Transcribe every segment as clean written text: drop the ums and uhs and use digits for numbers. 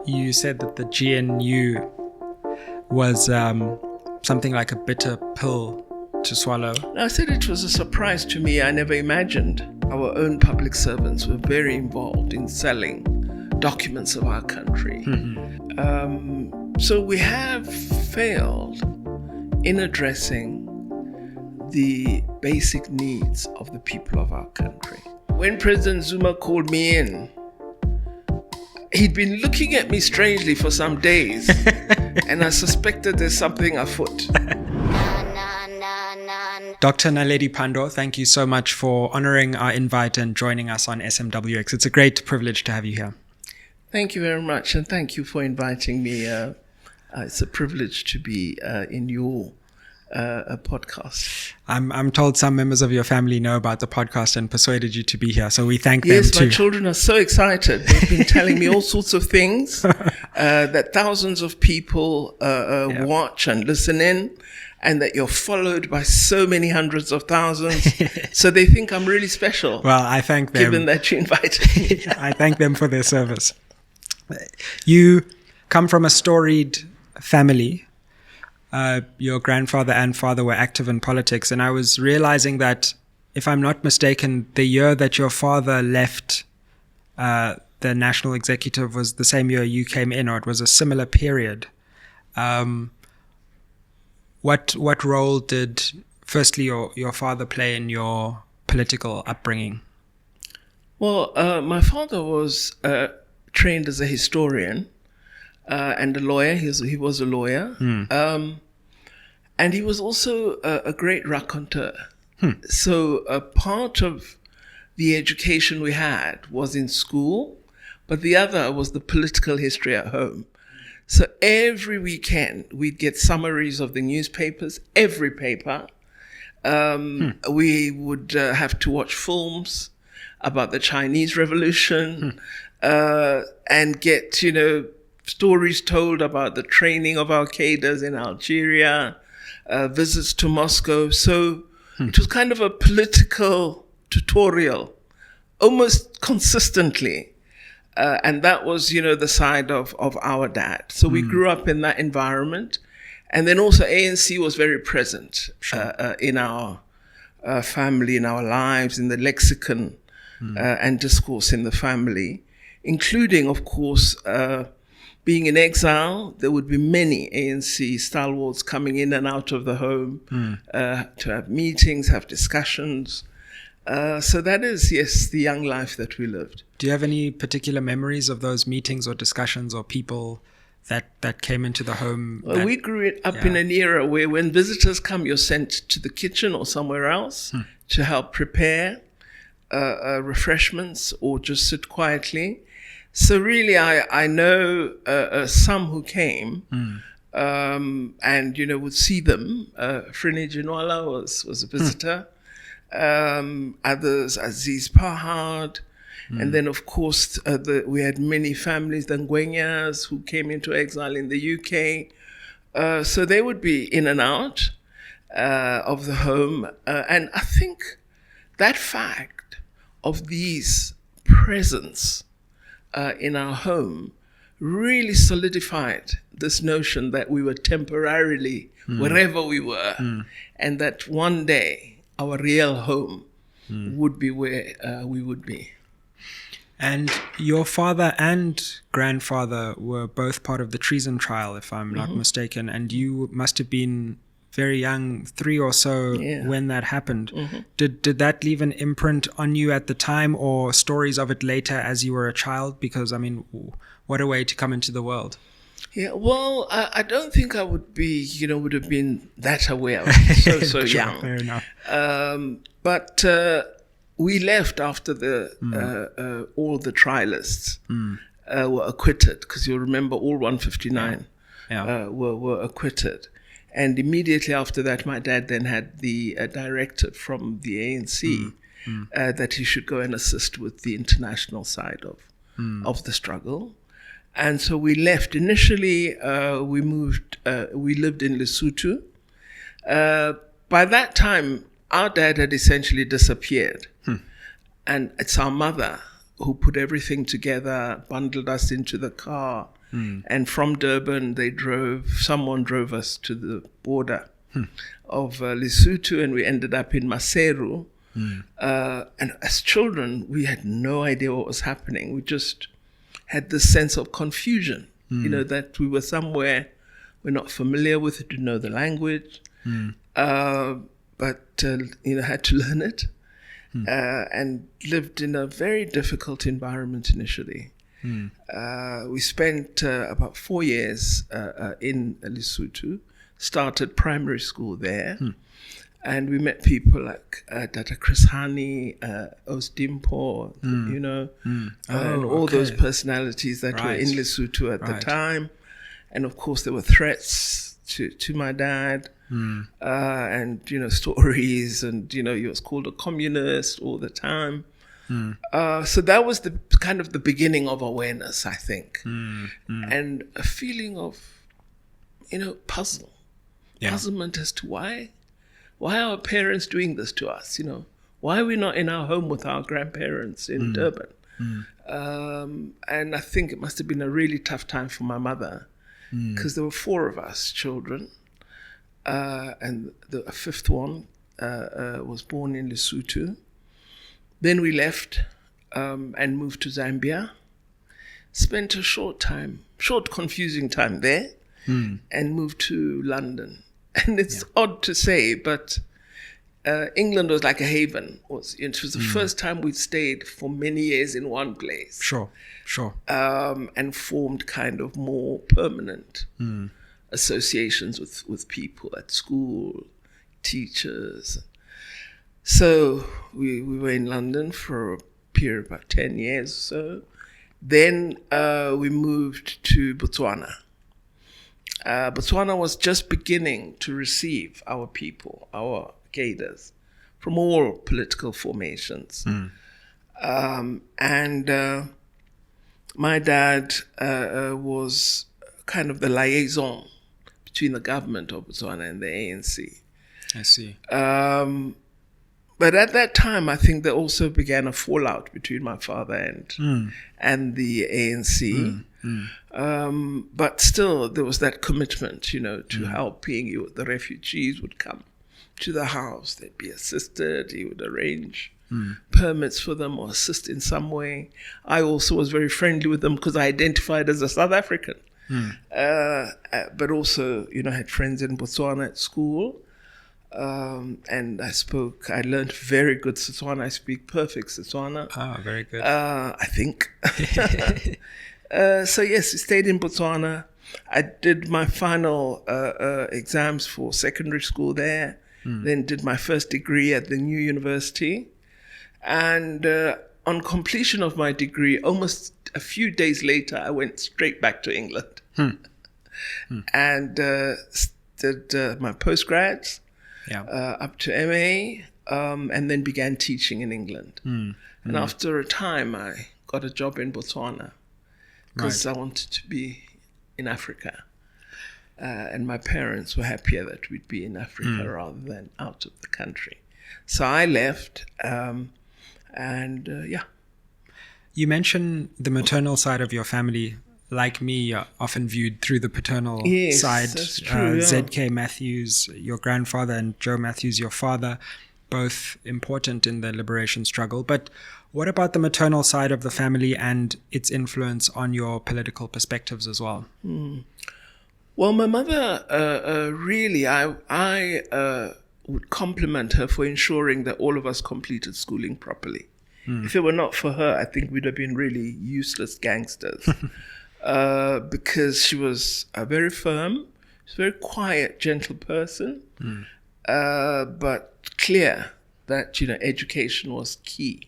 You said that the GNU was something like a bitter pill to swallow. I said it was a surprise to me. I never imagined our own public servants were very involved in selling documents of our country. So we have failed in addressing the basic needs of the people of our country. When President Zuma called me in, he'd been looking at me strangely for some days, and I suspected there's something afoot. Dr. Naledi Pandor, thank you so much for honoring our invite and joining us on SMWX. It's a great privilege to have you here. Thank you very much, and thank you for inviting me. It's a privilege to be in your podcast. I'm told some members of your family know about the podcast and persuaded you to be here, so we thank them Yes, too. my children are so excited. They've been telling me all sorts of things that thousands of people watch and listen in, and that you're followed by so many hundreds of thousands. So they think I'm really special. Well, I thank them. Given that you invited me. I thank them for their service. You come from a storied family. Your grandfather and father were active in politics, and I was realizing that, if I'm not mistaken, the year that your father left the national executive was the same year you came in, or it was a similar period. What role did, firstly, your father play in your political upbringing? Well, my father was trained as a historian and a lawyer. He was a lawyer. And he was also a great raconteur. So part of the education we had was in school, but the other was the political history at home. So every weekend we'd get summaries of the newspapers, every paper. We would have to watch films about the Chinese Revolution and get, stories told about the training of al-Qaeda in Algeria, visits to Moscow. So it was kind of a political tutorial, almost consistently. And that was, the side of our dad. So we grew up in that environment. And then also ANC was very present in our family, in our lives, in the lexicon and discourse in the family, including, of course, being in exile. There would be many ANC stalwarts coming in and out of the home to have meetings, have discussions. So that is, yes, the young life that we lived. Do you have any particular memories of those meetings or discussions or people that came into the home? Well, we grew up in an era where when visitors come, you're sent to the kitchen or somewhere else to help prepare refreshments or just sit quietly. So really, I know some who came and, would see them. Frini Jinwala was a visitor. Others, Aziz Pahad. And then, of course, we had many families, the Ngwenyas, who came into exile in the UK. So they would be in and out of the home. And I think that fact of these presence in our home really solidified this notion that we were temporarily wherever we were, and that one day our real home would be where we would be. And your father and grandfather were both part of the treason trial, if I'm not mistaken, and you must have been very young, 3 or so, when that happened. Did that leave an imprint on you at the time, or stories of it later as you were a child? Because, what a way to come into the world. Yeah, well, I don't think I would be, would have been that aware of it, so young. Fair enough. But we left after all the trialists were acquitted, because you'll remember all 159 were acquitted. And immediately after that, my dad then had the directive from the ANC that he should go and assist with the international side of the struggle. And so we left. Initially, we lived in Lesotho. By that time, our dad had essentially disappeared. And it's our mother who put everything together, bundled us into the car, And from Durban, someone drove us to the border of Lesotho, and we ended up in Maseru. And as children, we had no idea what was happening. We just had this sense of confusion, that we were somewhere we're not familiar with, didn't know the language, but had to learn it, and lived in a very difficult environment initially. We spent about 4 years in Lesotho, started primary school there, and we met people like Dr. Chris Hani, Osdimpo, and all those personalities that were in Lesotho at the time. And of course, there were threats to my dad, and stories, and he was called a communist all the time. So that was the kind of the beginning of awareness, I think, and a feeling of puzzlement as to why are our parents doing this to us? Why are we not in our home with our grandparents in Durban? And I think it must have been a really tough time for my mother, because there were 4 of us children, and the 5th one was born in Lesotho. Then we left and moved to Zambia, spent a short confusing time there, and moved to London. And it's odd to say, but England was like a haven. It was the first time we'd stayed for many years in one place. Sure. And formed kind of more permanent associations with people at school, teachers. So we were in London for a period of about 10 years or so. Then we moved to Botswana. Botswana was just beginning to receive our people, our cadres, from all political formations. And my dad was kind of the liaison between the government of Botswana and the ANC. I see. But at that time, I think there also began a fallout between my father and the ANC. But still, there was that commitment, to helping you. The refugees would come to the house, they'd be assisted, he would arrange permits for them or assist in some way. I also was very friendly with them because I identified as a South African. But also, had friends in Botswana at school. And I learned very good Setswana. I speak perfect Setswana. Very good. I think. So yes, we stayed in Botswana. I did my final exams for secondary school there, then did my first degree at the GNU University. And on completion of my degree, almost a few days later, I went straight back to England and did my postgrads up to MA, and then began teaching in England. And after a time, I got a job in Botswana because I wanted to be in Africa. And my parents were happier that we'd be in Africa rather than out of the country. So I left, You mentioned the maternal side of your family, like me, often viewed through the paternal side. That's true, ZK Matthews, your grandfather, and Joe Matthews, your father, both important in the liberation struggle. But what about the maternal side of the family and its influence on your political perspectives as well? Well, my mother, really, I would compliment her for ensuring that all of us completed schooling properly. If it were not for her, I think we'd have been really useless gangsters. Because she was very firm, she's a very quiet, gentle person, but clear that, education was key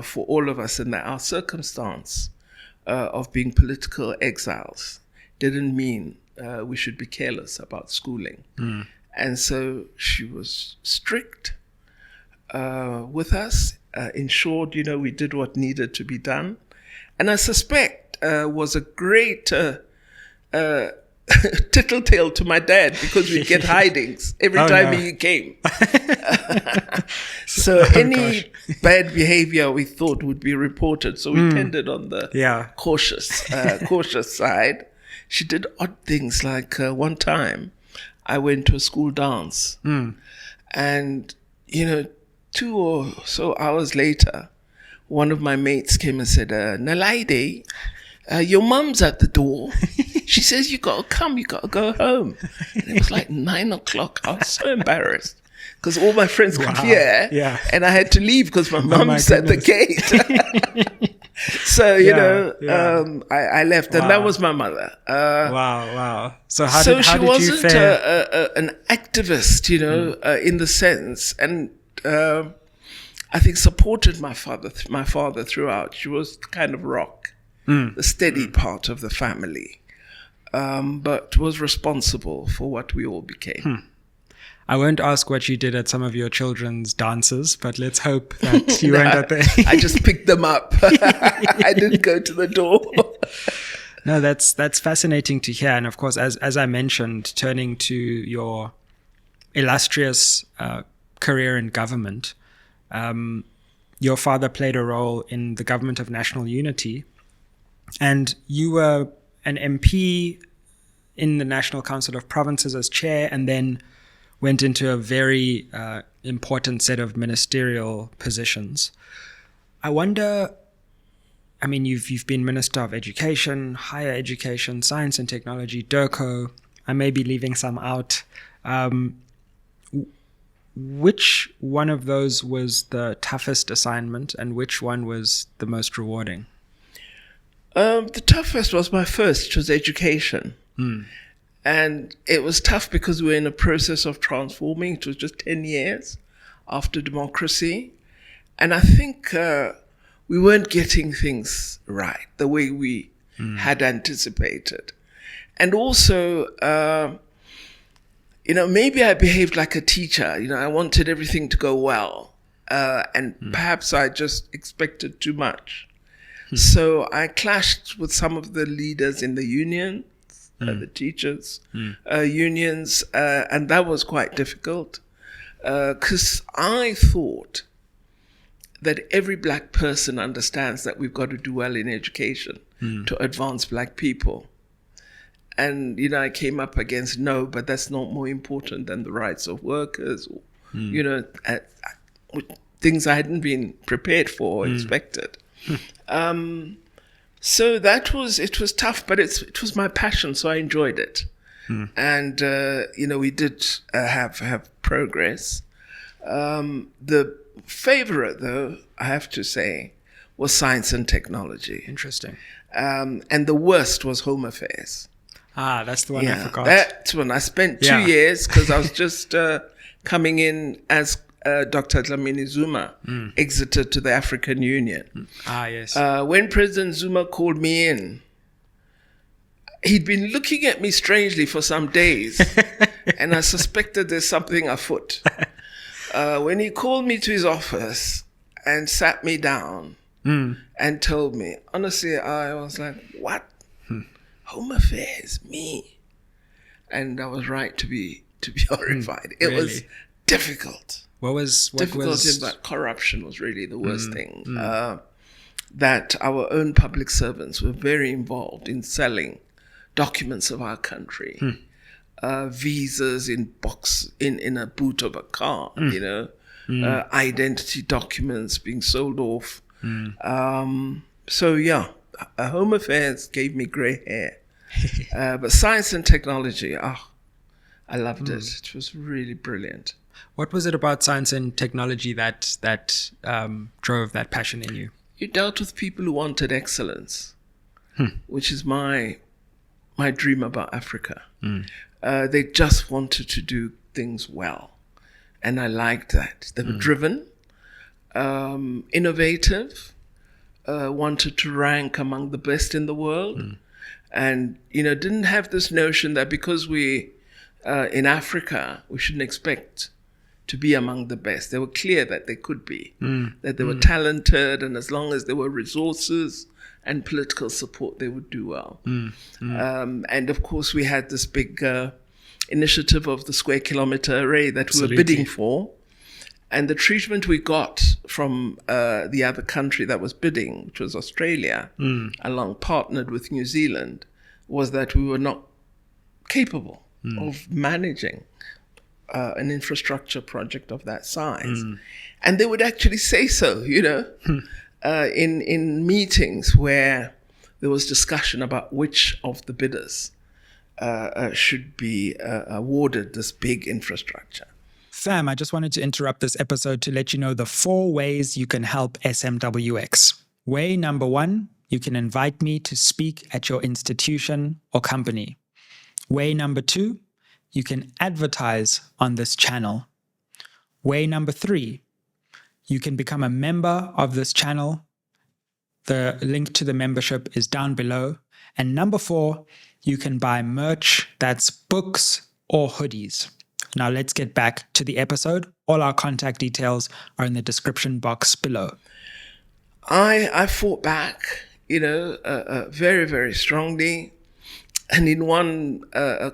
for all of us, and that our circumstance of being political exiles didn't mean we should be careless about schooling. And so she was strict with us, ensured, we did what needed to be done. And I suspect was a great tattletale to my dad because we'd get hidings every time he came. So any bad behavior we thought would be reported. So we tended on the cautious side. She did odd things like one time I went to a school dance and, 2 or so hours later, one of my mates came and said, Naledi, your mum's at the door. She says, you got to come, you got to go home. And it was like 9 o'clock. I was so embarrassed because all my friends could hear and I had to leave because my mum's at the gate. So, I left and that was my mother. Wow. So how she did you wasn't fare? an activist, in the sense. And I think supported my father throughout. She was kind of rock, the steady part of the family. But was responsible for what we all became. I won't ask what you did at some of your children's dances, but let's hope that you weren't at the... I just picked them up. I didn't go to the door. No, that's fascinating to hear. And of course, as I mentioned, turning to your illustrious career in government, your father played a role in the Government of National Unity, and you were an MP in the National Council of Provinces as chair, and then went into a very important set of ministerial positions. I wonder, I mean, you've been Minister of Education, Higher Education, Science and Technology, DIRCO. I may be leaving some out. Which one of those was the toughest assignment, and which one was the most rewarding? The toughest was my first, which was education. And it was tough because we were in a process of transforming. It was just 10 years after democracy. And I think we weren't getting things right the way we had anticipated. And also, maybe I behaved like a teacher. I wanted everything to go well. And perhaps I just expected too much. So I clashed with some of the leaders in the union, the teachers' unions, and that was quite difficult because I thought that every black person understands that we've got to do well in education to advance black people. And, I came up against, no, but that's not more important than the rights of workers, or, things I hadn't been prepared for or expected. So it was tough, but it was my passion, so I enjoyed it. And, we did have progress. The favorite, though, I have to say, was science and technology. Interesting. And the worst was home affairs. That's the one I forgot. That's when I spent 2 years because I was just coming in as Dr. Dlamini Zuma exited to the African Union. Yes. When President Zuma called me in, he'd been looking at me strangely for some days, and I suspected there's something afoot. When he called me to his office and sat me down and told me, honestly, I was like, what? Home affairs, me? And I was right to be horrified. It was difficult. But corruption was really the worst thing. That our own public servants were very involved in selling documents of our country, visas in a boot of a car, identity documents being sold off. Home affairs gave me grey hair, but science and technology, I loved it. It was really brilliant. What was it about science and technology that drove that passion in you? You dealt with people who wanted excellence, which is my dream about Africa. They just wanted to do things well, and I liked that. They were driven, innovative, wanted to rank among the best in the world, and didn't have this notion that because we in Africa we shouldn't expect to be among the best. They were clear that they could be, that they were talented, and as long as there were resources and political support, they would do well. And of course, we had this big initiative of the square kilometer array that we were bidding for. And the treatment we got from the other country that was bidding, which was Australia, along partnered with New Zealand, was that we were not capable of managing an infrastructure project of that size. And they would actually say so, in meetings where there was discussion about which of the bidders should be awarded this big infrastructure. Fam, I just wanted to interrupt this episode to let you know the 4 ways you can help SMWX. Way number 1, you can invite me to speak at your institution or company. Way number 2, you can advertise on this channel. Way number 3, you can become a member of this channel. The link to the membership is down below. And number 4, you can buy merch, that's books or hoodies. Now let's get back to the episode. All our contact details are in the description box below. I fought back, very, very strongly. And in one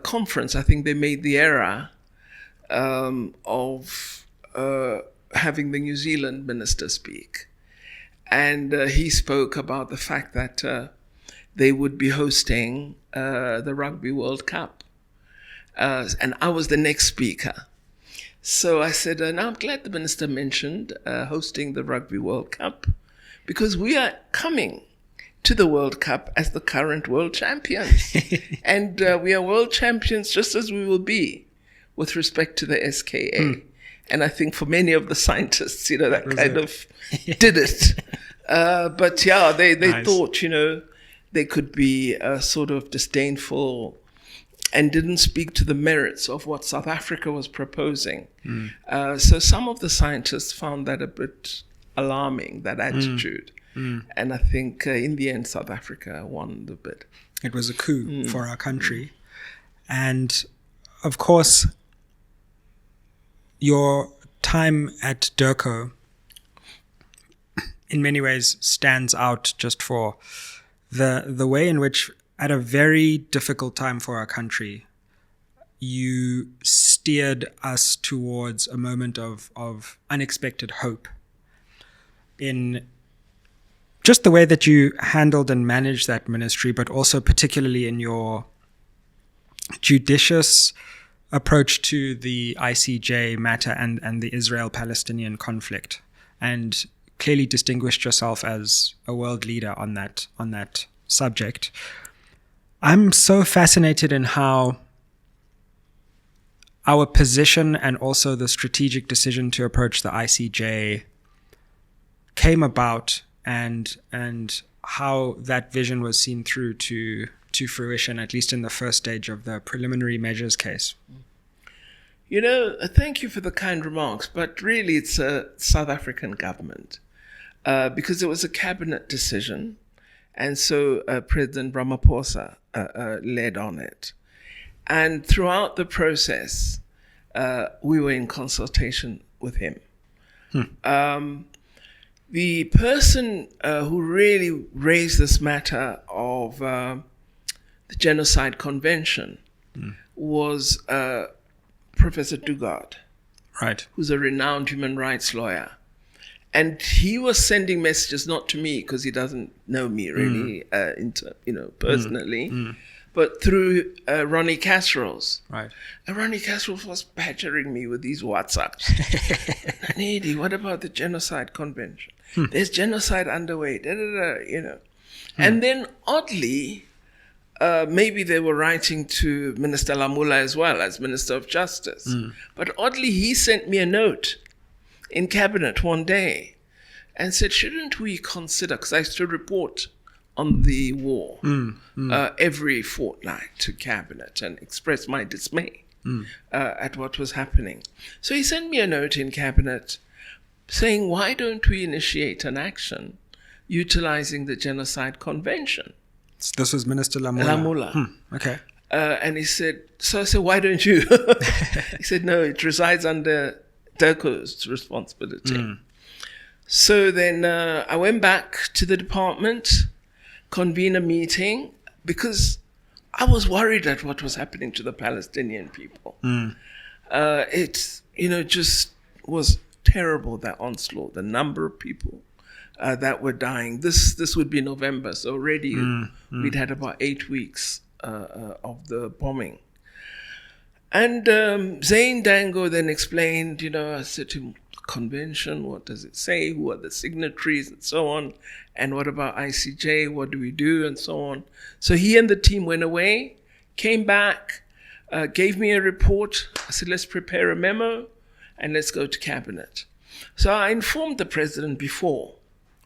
conference, I think they made the error of having the New Zealand minister speak. And he spoke about the fact that they would be hosting the Rugby World Cup. And I was the next speaker. So I said, now I'm glad the minister mentioned hosting the Rugby World Cup, because we are coming to the World Cup as the current world champions. And we are world champions just as we will be with respect to the SKA. And I think for many of the scientists, that kind of did it. But yeah, they nice. Thought, they could be sort of disdainful and didn't speak to the merits of what South Africa was proposing. So some of the scientists found that a bit alarming, that attitude. And I think in the end, South Africa won the bid. It was a coup for our country. And of course, your time at DIRCO in many ways stands out just for the way in which, at a very difficult time for our country, you steered us towards a moment of unexpected hope in just the way that you handled and managed that ministry, but also particularly in your judicious approach to the ICJ matter and the Israel-Palestinian conflict, and clearly distinguished yourself as a world leader on that subject. I'm so fascinated in how our position and also the strategic decision to approach the ICJ came about, and how that vision was seen through to fruition, at least in the first stage of the preliminary measures case. Thank you for the kind remarks, but really it's a South African government, because it was a cabinet decision. And so President Ramaphosa led on it. And throughout the process, we were in consultation with him. The person who really raised this matter of the Genocide Convention was Professor Dugard, right, who's a renowned human rights lawyer. And he was sending messages, not to me, because he doesn't know me really, personally, but through Ronnie Casserols. Right. And Ronnie Casserols was badgering me with these WhatsApps. Naledi, what about the Genocide Convention? There's genocide underway, And then, oddly, maybe they were writing to Minister Lamula as well, as Minister of Justice. But oddly, he sent me a note in cabinet one day and said, shouldn't we consider, because I used to report on the war every fortnight to cabinet and express my dismay at what was happening. So he sent me a note in cabinet saying, why don't we initiate an action utilizing the Genocide Convention? This was Minister Lamula. Okay. And he said, so I said, why don't you? He said, no, it resides under DIRCO's responsibility. So then I went back to the department convene a meeting because I was worried at what was happening to the Palestinian people. It, just was terrible, that onslaught, the number of people that were dying. This would be November, so already we'd had about 8 weeks of the bombing. And Zain Dango then explained, I said to him, convention, what does it say? Who are the signatories and so on? And what about ICJ? What do we do? And so on. So he and the team went away, came back, gave me a report. I said, let's prepare a memo and let's go to cabinet. So I informed the president before.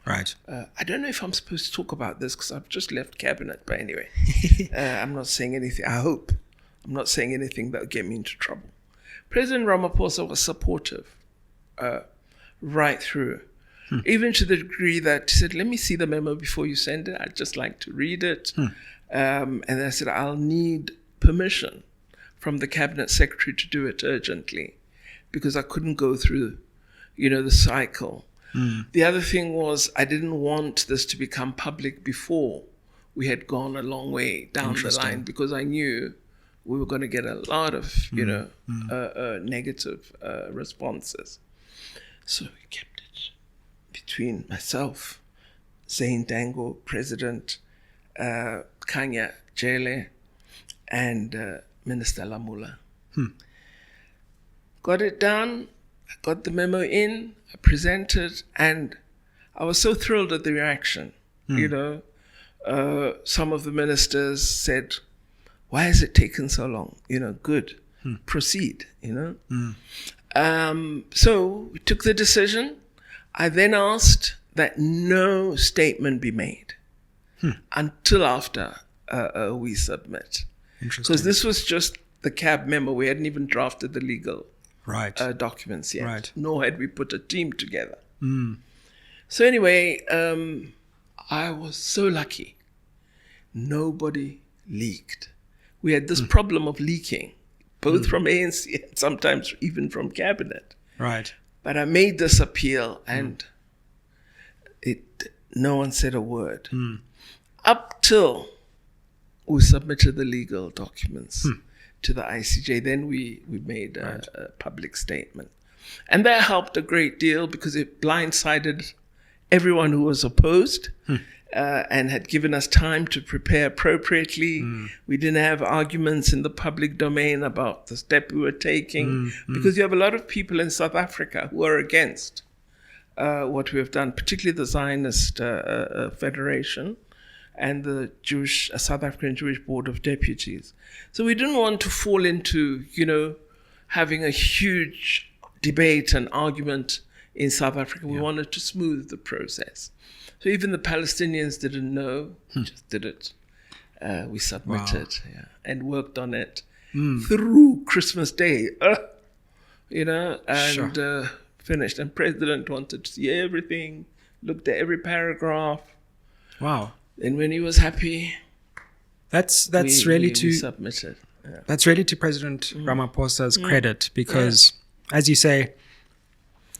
Right. I don't know if I'm supposed to talk about this because I've just left cabinet, but anyway, I'm not saying anything. I hope I'm not saying anything that will get me into trouble. President Ramaphosa was supportive right through, even to the degree that he said, let me see the memo before you send it. I'd just like to read it. And I said, I'll need permission from the cabinet secretary to do it urgently because I couldn't go through, the cycle. The other thing was I didn't want this to become public before we had gone a long way down the line because I knew we were going to get a lot of, negative responses. So we kept it between myself, Zain Dango, President, Kanya Jele, and Minister Lamula. Got it done. I got the memo in, I presented, and I was so thrilled at the reaction. Some of the ministers said, why has it taken so long? Good, proceed, So we took the decision. I then asked that no statement be made until after we submit. Because this was just the CAB memo. We hadn't even drafted the legal documents yet, nor had we put a team together. So anyway, I was so lucky. Nobody leaked. We had this problem of leaking, both from ANC and sometimes even from cabinet. Right. But I made this appeal and no one said a word. Up till we submitted the legal documents to the ICJ. Then we made a public statement. And that helped a great deal because it blindsided everyone who was opposed and had given us time to prepare appropriately. We didn't have arguments in the public domain about the step we were taking because you have a lot of people in South Africa who are against what we have done, particularly the Zionist Federation and the South African Jewish Board of Deputies. So we didn't want to fall into, having a huge debate and argument in South Africa. We wanted to smooth the process. So even the Palestinians didn't know, just did it. We submitted and worked on it through Christmas Day, and finished. And President wanted to see everything, looked at every paragraph. Wow. And when he was happy, we submitted. Yeah. That's really to President Ramaphosa's credit because, as you say,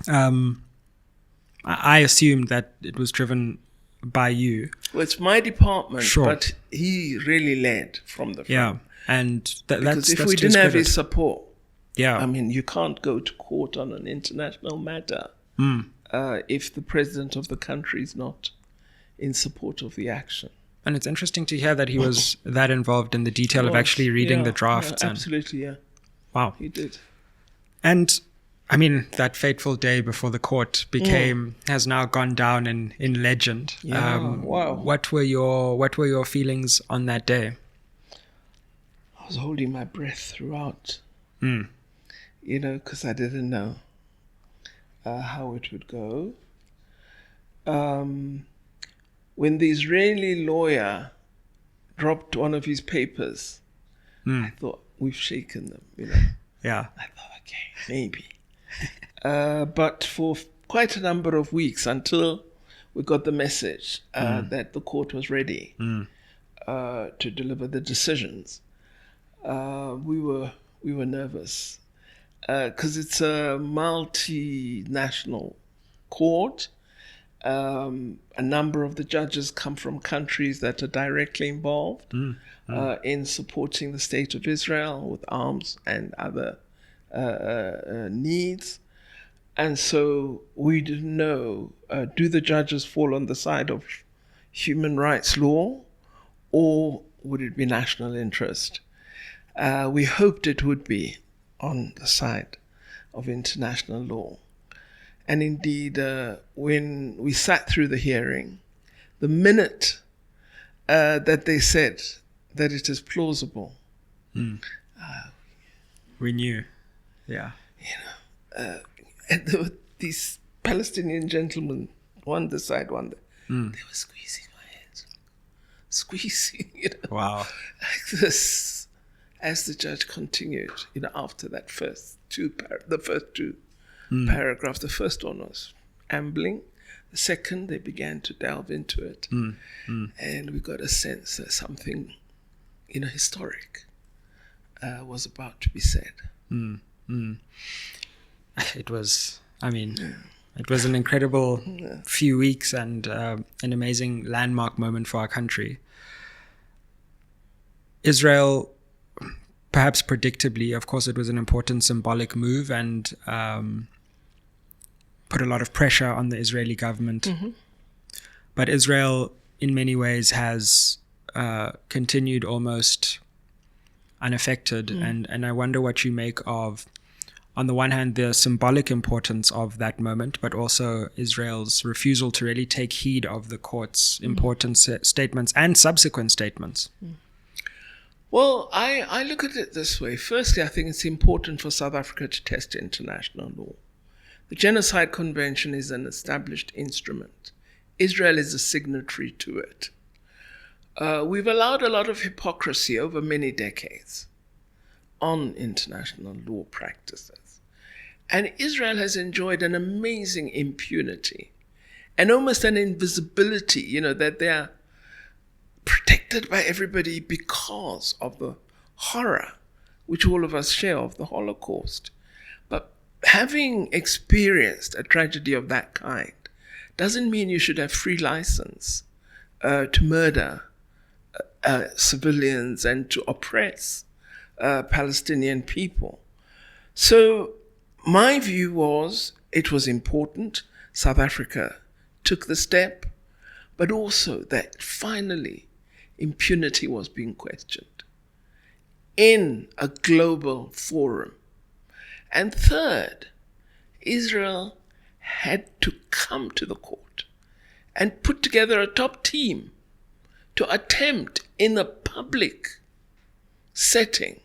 I assumed that it was driven by you. Well, it's my department, but he really led from the front. Yeah, and because if we didn't have his support, you can't go to court on an international matter if the president of the country is not in support of the action. And it's interesting to hear that he was that involved in the detail of actually reading the drafts. Absolutely, Wow. He did. And that fateful day before the court has now gone down in legend. Wow. What were your feelings on that day? I was holding my breath throughout, because I didn't know how it would go. When the Israeli lawyer dropped one of his papers, I thought, we've shaken them, Yeah. I thought, okay, maybe. But for quite a number of weeks until we got the message that the court was ready to deliver the decisions, we were nervous because it's a multinational court. A number of the judges come from countries that are directly involved in supporting the state of Israel with arms and other needs. And so we didn't know, do the judges fall on the side of human rights law, or would it be national interest? We hoped it would be on the side of international law. And indeed, when we sat through the hearing, the minute that they said that it is plausible, we knew, yeah. And there were these Palestinian gentlemen, one this side, one there. They were squeezing my head. Squeezing, Wow. like this, as the judge continued, after that first two paragraphs. The first one was ambling. The second, they began to delve into it. And we got a sense that something, historic was about to be said. It was, it was an incredible few weeks and an amazing landmark moment for our country. Israel, perhaps predictably, of course, it was an important symbolic move and put a lot of pressure on the Israeli government. But Israel, in many ways, has continued almost unaffected. And I wonder what you make of, on the one hand, the symbolic importance of that moment, but also Israel's refusal to really take heed of the court's important statements and subsequent statements. Well, I look at it this way. Firstly, I think it's important for South Africa to test international law. The Genocide Convention is an established instrument. Israel is a signatory to it. We've allowed a lot of hypocrisy over many decades on international law practices. And Israel has enjoyed an amazing impunity and almost an invisibility, that they are protected by everybody because of the horror which all of us share of the Holocaust. But having experienced a tragedy of that kind doesn't mean you should have free license to murder civilians and to oppress Palestinian people. So my view was it was important South Africa took the step, but also that finally impunity was being questioned in a global forum. And third, Israel had to come to the court and put together a top team to attempt in a public setting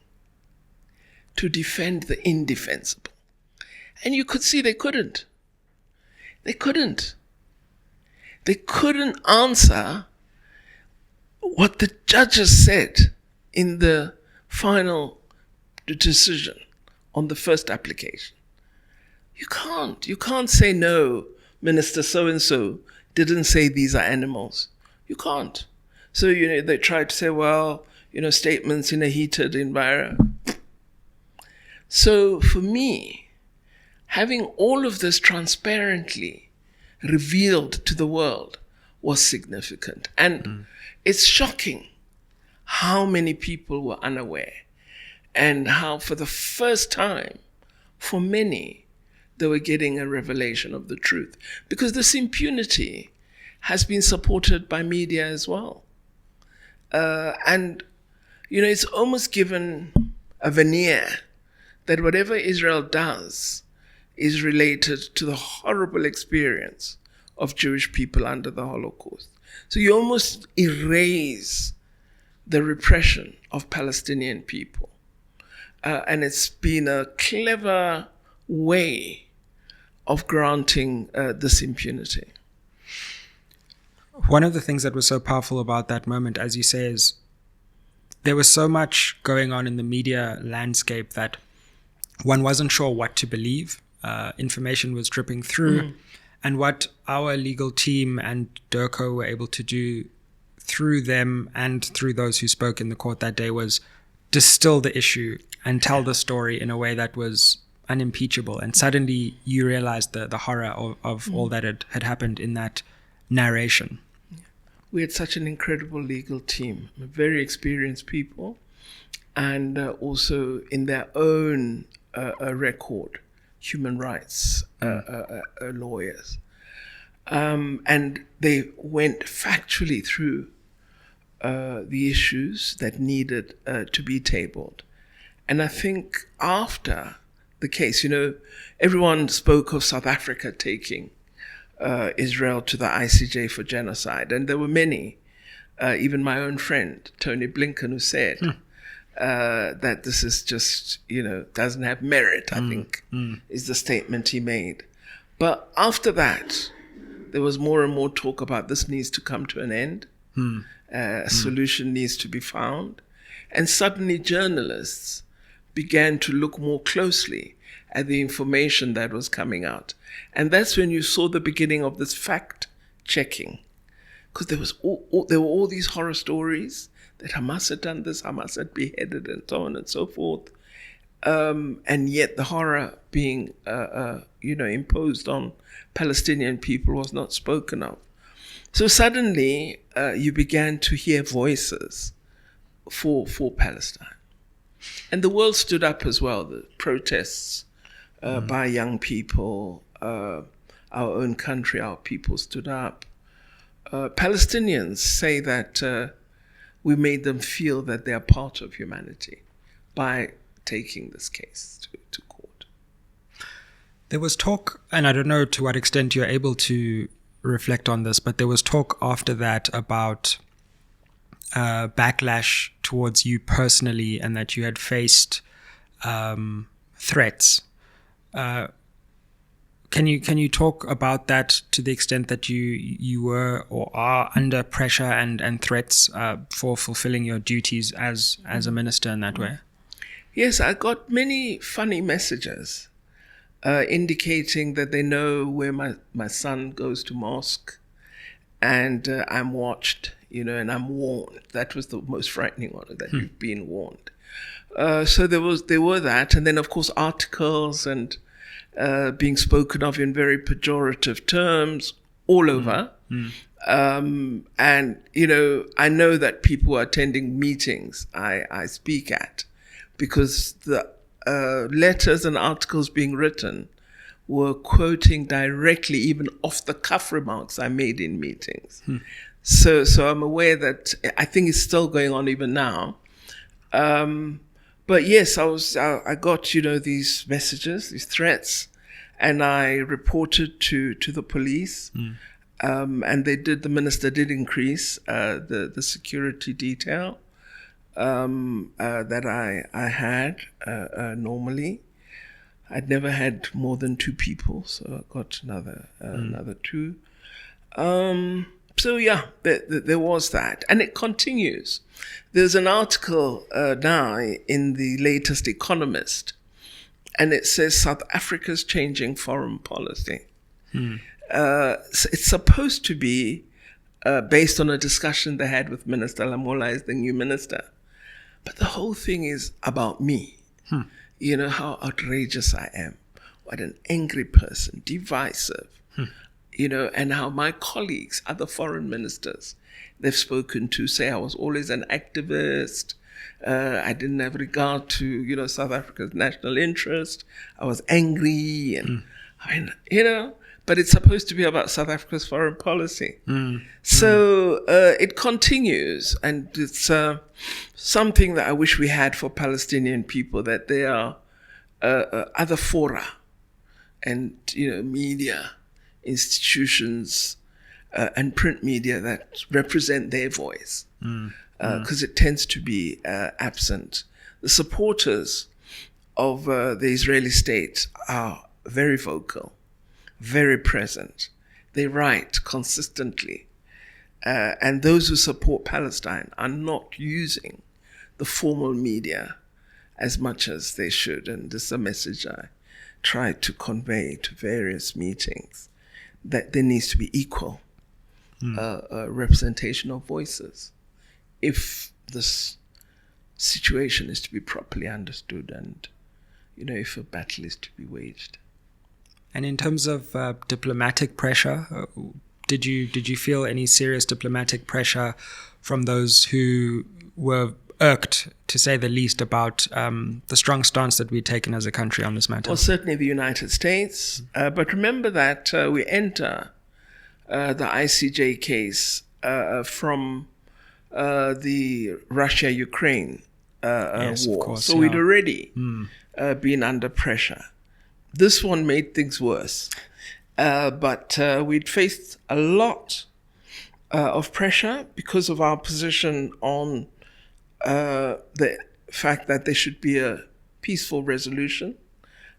to defend the indefensible. And you could see they couldn't. They couldn't answer what the judges said in the final decision on the first application. You can't say, no, Minister so-and-so didn't say these are animals. You can't. So, they tried to say, well, statements in a heated environment. So for me, having all of this transparently revealed to the world was significant. And it's shocking how many people were unaware and how for the first time, for many, they were getting a revelation of the truth. Because this impunity has been supported by media as well. And it's almost given a veneer that whatever Israel does is related to the horrible experience of Jewish people under the Holocaust. So you almost erase the repression of Palestinian people. And it's been a clever way of granting this impunity. One of the things that was so powerful about that moment, as you say, is there was so much going on in the media landscape that one wasn't sure what to believe. Information was dripping through. And what our legal team and DIRCO were able to do through them and through those who spoke in the court that day was distill the issue and tell the story in a way that was unimpeachable, and suddenly you realized the horror of all that had happened in that narration. We had such an incredible legal team, very experienced people, and also in their own record, human rights lawyers. And they went factually through the issues that needed to be tabled. And I think after the case, everyone spoke of South Africa taking Israel to the ICJ for genocide. And there were many, even my own friend, Tony Blinken, who said that this is just, doesn't have merit, I think, is the statement he made. But after that, there was more and more talk about this needs to come to an end. A solution needs to be found. And suddenly journalists began to look more closely at the information that was coming out. And that's when you saw the beginning of this fact-checking. Because there were all these horror stories that Hamas had done this, Hamas had beheaded, and so on and so forth. And yet the horror being, imposed on Palestinian people was not spoken of. So suddenly you began to hear voices for Palestine. And the world stood up as well, the protests by young people, our own country, our people stood up. Palestinians say that we made them feel that they are part of humanity by taking this case to court. There was talk, and I don't know to what extent you're able to reflect on this, but there was talk after that about backlash towards you personally, and that you had faced threats. Can you talk about that to the extent that you were or are under pressure and threats for fulfilling your duties as a minister in that way? Yes, I got many funny messages indicating that they know where my son goes to mosque, and I'm watched, and I'm warned. That was the most frightening one, that you've been warned. So there were that, and then of course articles and being spoken of in very pejorative terms all over. And I know that people are attending meetings I speak at, because the letters and articles being written were quoting directly, even off the cuff remarks I made in meetings. So I'm aware that I think it's still going on even now. But yes, I got, these messages, these threats, and I reported to the police. And the minister did increase the security detail that I had normally. I'd never had more than 2 people, so I got another 2. So yeah, there was that, and it continues. There's an article now in the latest Economist, and it says South Africa's changing foreign policy. It's supposed to be based on a discussion they had with Minister Lamola as the new minister, but the whole thing is about me. How outrageous I am, what an angry person, divisive. And how my colleagues, other foreign ministers, they've spoken to, say I was always an activist. I didn't have regard to, South Africa's national interest. I was angry, and but it's supposed to be about South Africa's foreign policy. So it continues, and it's something that I wish we had for Palestinian people, that there are other fora and, media, institutions and print media that represent their voice, because it tends to be absent. The supporters of the Israeli state are very vocal, very present. They write consistently. And those who support Palestine are not using the formal media as much as they should. And this is a message I try to convey to various meetings, that there needs to be equal representation of voices if this situation is to be properly understood and, if a battle is to be waged. And in terms of diplomatic pressure, did you feel any serious diplomatic pressure from those who were irked, to say the least, about the strong stance that we'd taken as a country on this matter? Well, certainly the United States. But remember that we enter the ICJ case from the Russia-Ukraine Yes, war. of course, So we'd already been under pressure. This one made things worse. But we'd faced a lot of pressure because of our position on the fact that there should be a peaceful resolution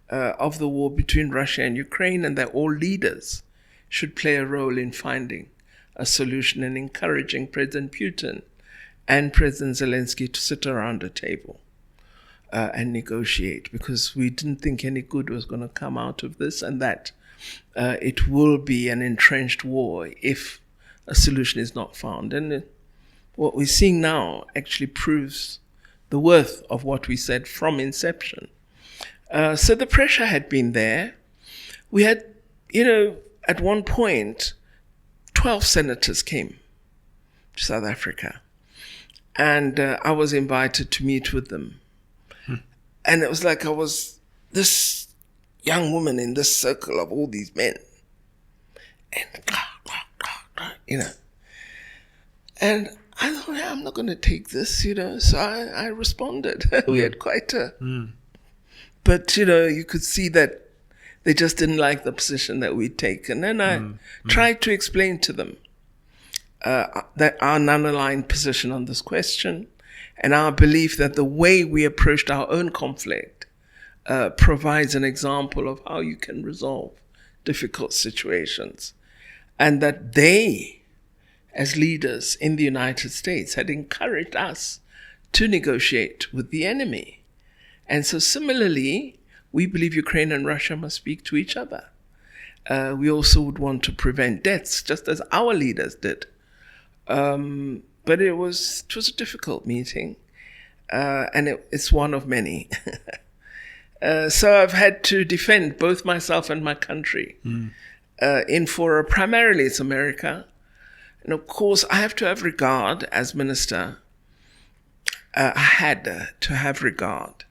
of the war between Russia and Ukraine, and that all leaders should play a role in finding a solution and encouraging President Putin and President Zelensky to sit around a table and negotiate, because we didn't think any good was going to come out of this, and that it will be an entrenched war if a solution is not found. And what we're seeing now actually proves the worth of what we said from inception. So the pressure had been there. We had, at one point, 12 senators came to South Africa. And I was invited to meet with them. And it was like I was this young woman in this circle of all these men. And, And I thought, I'm not going to take this, So I responded. We had quite a... But, you could see that they just didn't like the position that we'd taken. And I tried to explain to them that our non-aligned position on this question and our belief that the way we approached our own conflict provides an example of how you can resolve difficult situations. And that they, as leaders in the United States, had encouraged us to negotiate with the enemy. And so similarly, we believe Ukraine and Russia must speak to each other. We also would want to prevent deaths, just as our leaders did. But it was a difficult meeting, and it's one of many. So I've had to defend both myself and my country in fora. Primarily it's America. And of course, I have to have regard as minister. I had to have regard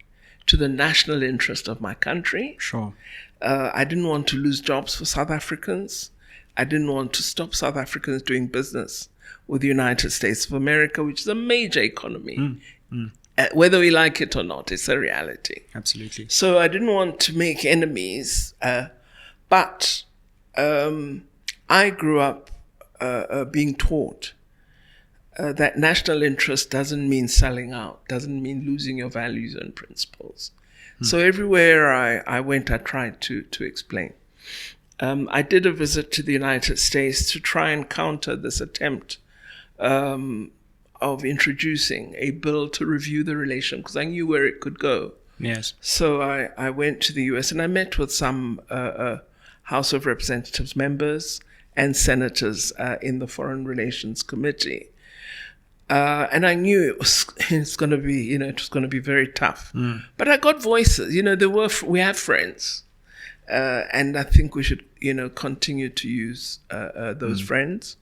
to the national interest of my country. Sure. I didn't want to lose jobs for South Africans. I didn't want to stop South Africans doing business with the United States of America, which is a major economy. Whether we like it or not, it's a reality. Absolutely. So I didn't want to make enemies, but I grew up being taught that national interest doesn't mean selling out, doesn't mean losing your values and principles. So everywhere I went, I tried to explain. I did a visit to the United States to try and counter this attempt of introducing a bill to review the relation, because I knew where it could go. Yes. So I went to the US and I met with some House of Representatives members and senators in the Foreign Relations Committee. And I knew it's going to be, it was going to be very tough. But I got voices. We have friends, and I think we should, continue to use those friends.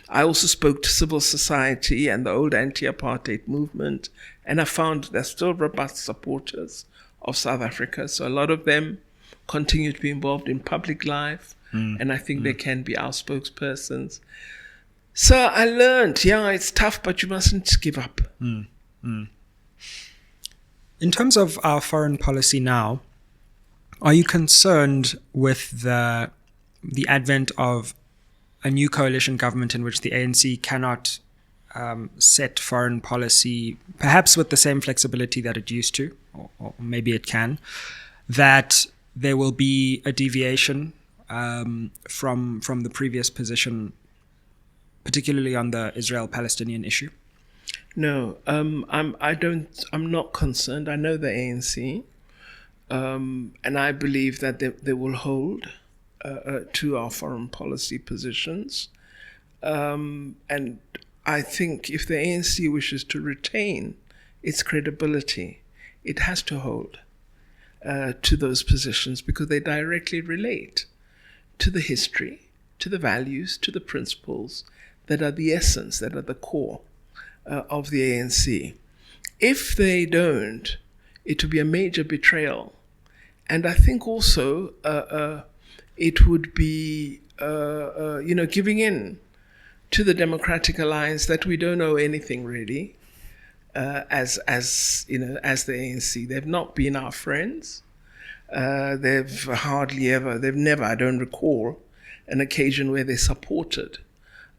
I also spoke to civil society and the old anti-apartheid movement, and I found they're still robust supporters of South Africa. So a lot of them continue to be involved in public life, and I think they can be our spokespersons. So I learned, it's tough, but you mustn't give up. In terms of our foreign policy now, are you concerned with the advent of a new coalition government in which the ANC cannot set foreign policy, perhaps with the same flexibility that it used to, or maybe it can, that there will be a deviation from the previous position, particularly on the Israel-Palestinian issue? No, I'm not concerned. I know the ANC, and I believe that they will hold to our foreign policy positions. And I think if the ANC wishes to retain its credibility, it has to hold. to those positions because they directly relate to the history, to the values, to the principles that are the essence, that are the core of the ANC. If they don't, it would be a major betrayal. And I think also it would be, giving in to the Democratic Alliance that we don't know anything really as the ANC. They've not been our friends. They've never, I don't recall, an occasion where they supported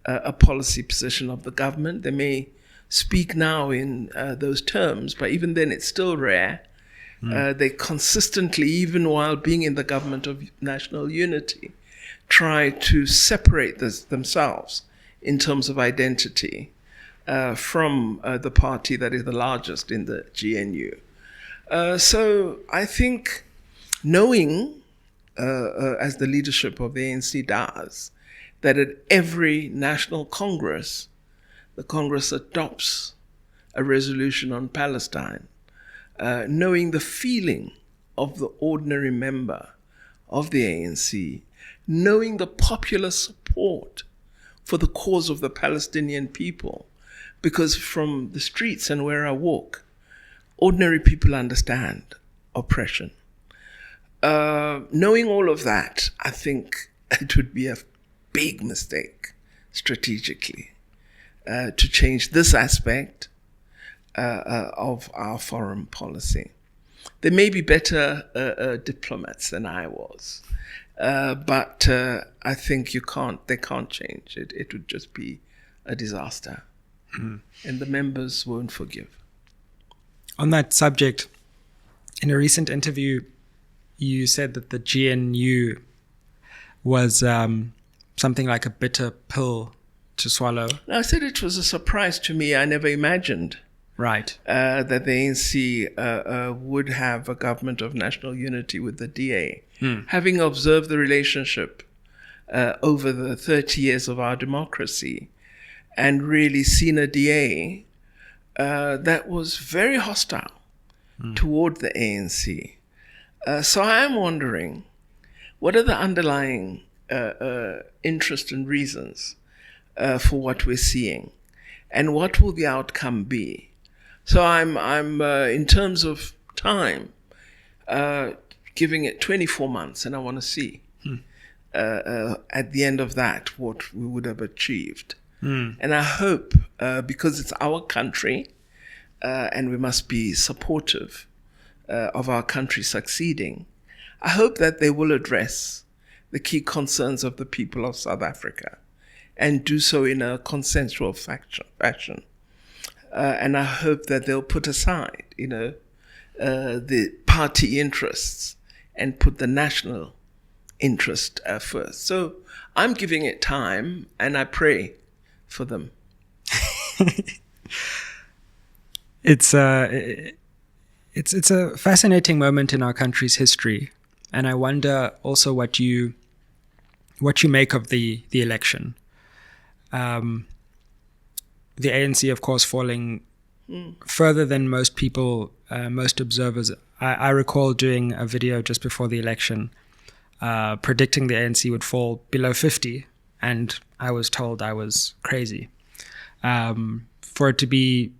a policy position of the government. They may speak now in those terms, but even then it's still rare. They consistently, even while being in the government of national unity, try to separate themselves in terms of identity from the party that is the largest in the GNU. So I think knowing, as the leadership of the ANC does, that at every national Congress, the Congress adopts a resolution on Palestine, knowing the feeling of the ordinary member of the ANC, knowing the popular support for the cause of the Palestinian people, because from the streets and where I walk, ordinary people understand oppression. Knowing all of that, I think it would be a big mistake strategically to change this aspect of our foreign policy. There may be better diplomats than I was, but I think they can't change it. It would just be a disaster. And the members won't forgive. On that subject, in a recent interview, you said that the GNU was something like a bitter pill to swallow. I said it was a surprise to me. I never imagined that the ANC would have a government of national unity with the DA. Having observed the relationship over the 30 years of our democracy and really seen a DA that was very hostile toward the ANC. So I am wondering, what are the underlying interest and reasons for what we're seeing, and what will the outcome be? So I'm in terms of time, giving it 24 months, and I want to see at the end of that what we would have achieved. And I hope, because it's our country, and we must be supportive of our country succeeding, I hope that they will address the key concerns of the people of South Africa and do so in a consensual fashion. And I hope that they'll put aside, the party interests and put the national interest first. So I'm giving it time, and I pray for them. It's a fascinating moment in our country's history, and I wonder also what you make of the election. The ANC, of course, falling further than most people, most observers. I recall doing a video just before the election, predicting the ANC would fall below 50, and I was told I was crazy. For it to be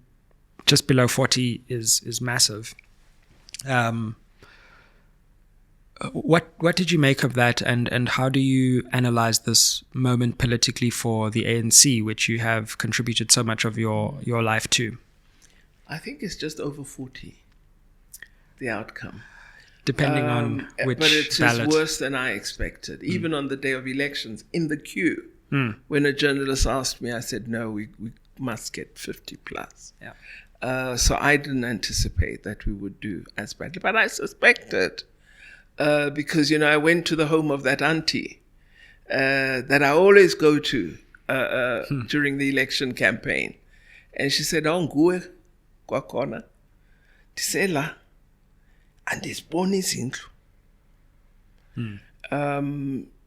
just below 40 is massive. What did you make of that, and how do you analyze this moment politically for the ANC, which you have contributed so much of your life to? I think it's just over 40, the outcome. Depending on which but it ballot. is worse than I expected. Even on the day of elections, in the queue, when a journalist asked me, I said, no, we must get 50 plus. Yeah. So I didn't anticipate that we would do as badly. But I suspected, because, I went to the home of that auntie that I always go to during the election campaign. And she said, oh, nguwe kwakhona. Ndisela andisiboni izindlu.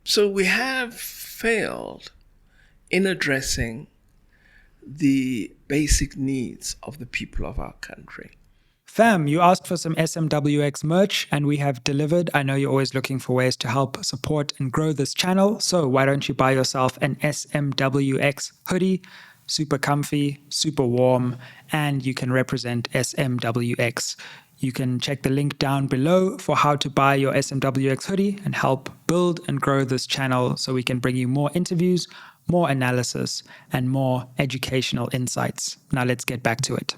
So we have failed in addressing the basic needs of the people of our country. Fam, you asked for some SMWX merch and we have delivered. I know you're always looking for ways to help support and grow this channel. So why don't you buy yourself an SMWX hoodie? Super comfy, super warm, and you can represent SMWX. You can check the link down below for how to buy your SMWX hoodie and help build and grow this channel so we can bring you more interviews, more analysis, and more educational insights. Now let's get back to it.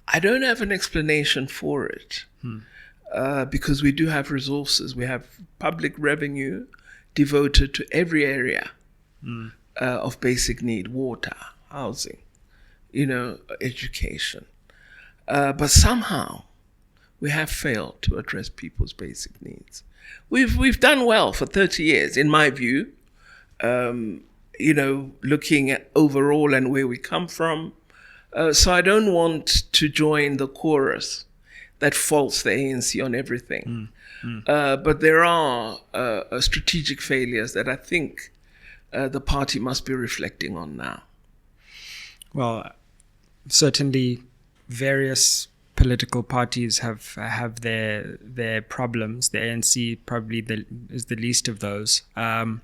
I don't have an explanation for it because we do have resources. We have public revenue devoted to every area of basic need: water, housing, education. But somehow we have failed to address people's basic needs. We've done well for 30 years, in my view, looking at overall and where we come from. So I don't want to join the chorus that faults the ANC on everything. But there are strategic failures that I think the party must be reflecting on now. Well, certainly various political parties have their problems. The ANC probably is the least of those. I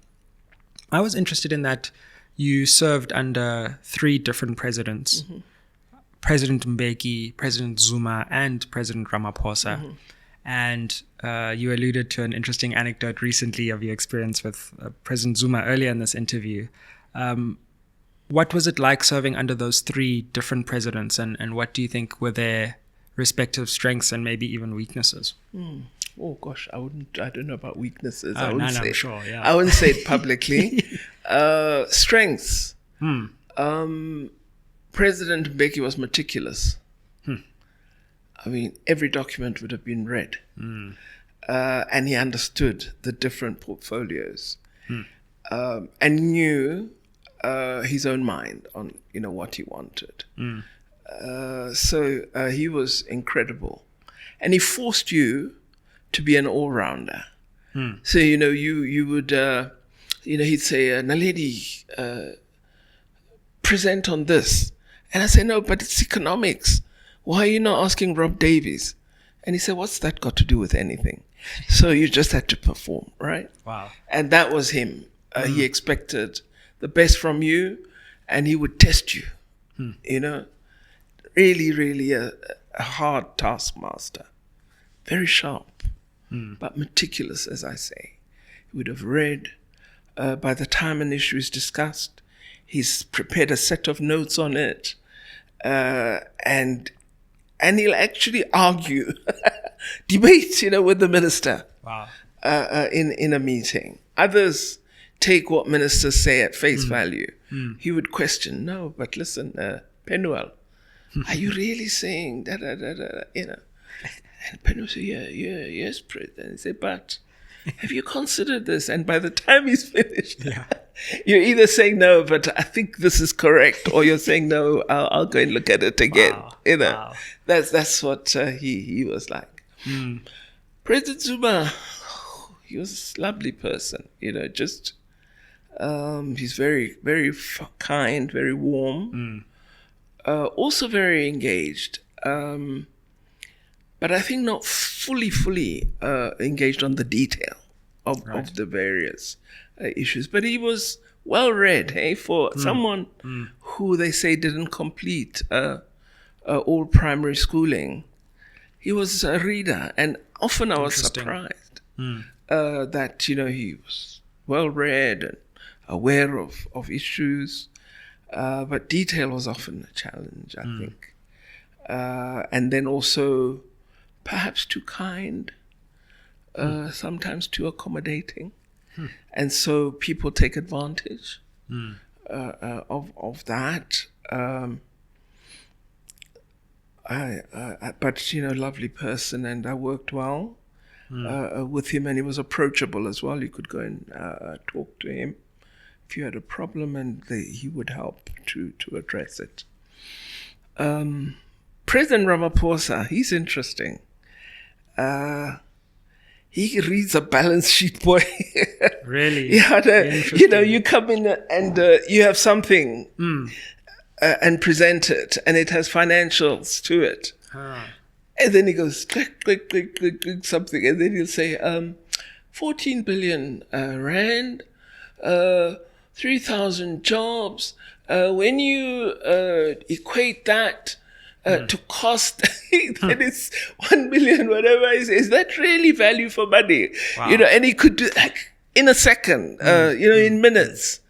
was interested in that you served under 3 different presidents. President Mbeki, President Zuma, and President Ramaphosa. And you alluded to an interesting anecdote recently of your experience with President Zuma earlier in this interview. What was it like serving under those 3 different presidents, and what do you think were their respective strengths and maybe even weaknesses? Oh gosh, I don't know about weaknesses. I'm sure, yeah. I wouldn't say it publicly. Strengths. President Mbeki was meticulous. I mean, every document would have been read. And he understood the different portfolios and knew his own mind on, what he wanted. So he was incredible. And he forced you to be an all-rounder. So, you would, he'd say, Naledi, present on this. And I say, no, but it's economics. Why are you not asking Rob Davies? And he said, what's that got to do with anything? So you just had to perform, right? Wow. And that was him. He expected the best from you, and he would test you, Really, really a hard taskmaster. Very sharp, but meticulous, as I say. He would have read. By the time an issue is discussed, he's prepared a set of notes on it. And he'll actually argue, debate, with the minister. Wow. In a meeting. Others take what ministers say at face value. He would question, no, but listen, Penuel, are you really saying da da da da? And Penuel said, yes, President. He said, but have you considered this? And by the time he's finished, you're either saying no, but I think this is correct, or you're saying no, I'll go and look at it again. Wow. That's what he was like. President Zuma, he was a lovely person. Just he's very, very kind, very warm, also very engaged. But I think not fully engaged on the detail of the various issues. But he was well read, for someone who they say didn't complete all primary schooling. He was a reader, and often I was surprised that he was well read and aware of issues, but detail was often a challenge, I think. And then also perhaps too kind, sometimes too accommodating. And so people take advantage of that. But lovely person, and I worked well with him, and he was approachable as well. You could go and talk to him if you had a problem, and he would help to address it. President Ramaphosa, he's interesting. He reads a balance sheet, boy. Really? You come in and you have something and present it, and it has financials to it. And then he goes, click, click, click, click, click, something. And then he'll say, 14 billion rand, 3,000 jobs. When you equate that to cost, that is 1 million, whatever. Is that really value for money? Wow. And he could do like in a second, in minutes.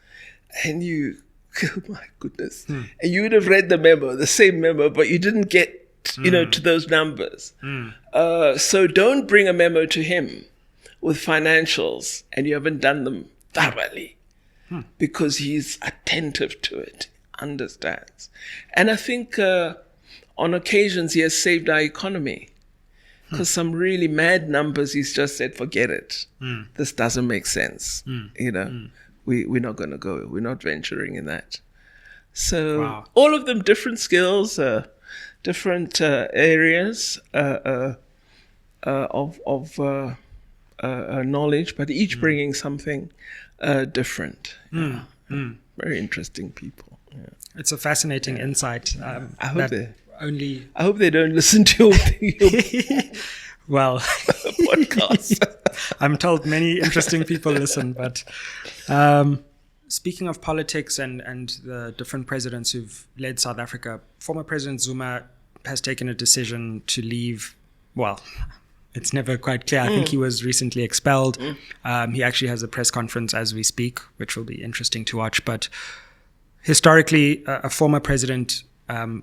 And you, oh my goodness. And you would have read the same memo, but you didn't get, to those numbers. So don't bring a memo to him with financials and you haven't done them thoroughly, because he's attentive to it, understands. And I think on occasions he has saved our economy, because some really mad numbers he's just said, forget it. This doesn't make sense. We're not going to go. We're not venturing in that. So all of them different skills, different areas of knowledge, but each bringing something different. Very interesting people. Yeah. It's a fascinating insight. I hope they don't listen to your well, podcast. I'm told many interesting people listen, but speaking of politics and the different presidents who've led South Africa, former President Zuma has taken a decision to leave. Well, it's never quite clear. I think he was recently expelled. He actually has a press conference as we speak, which will be interesting to watch. But historically, a former president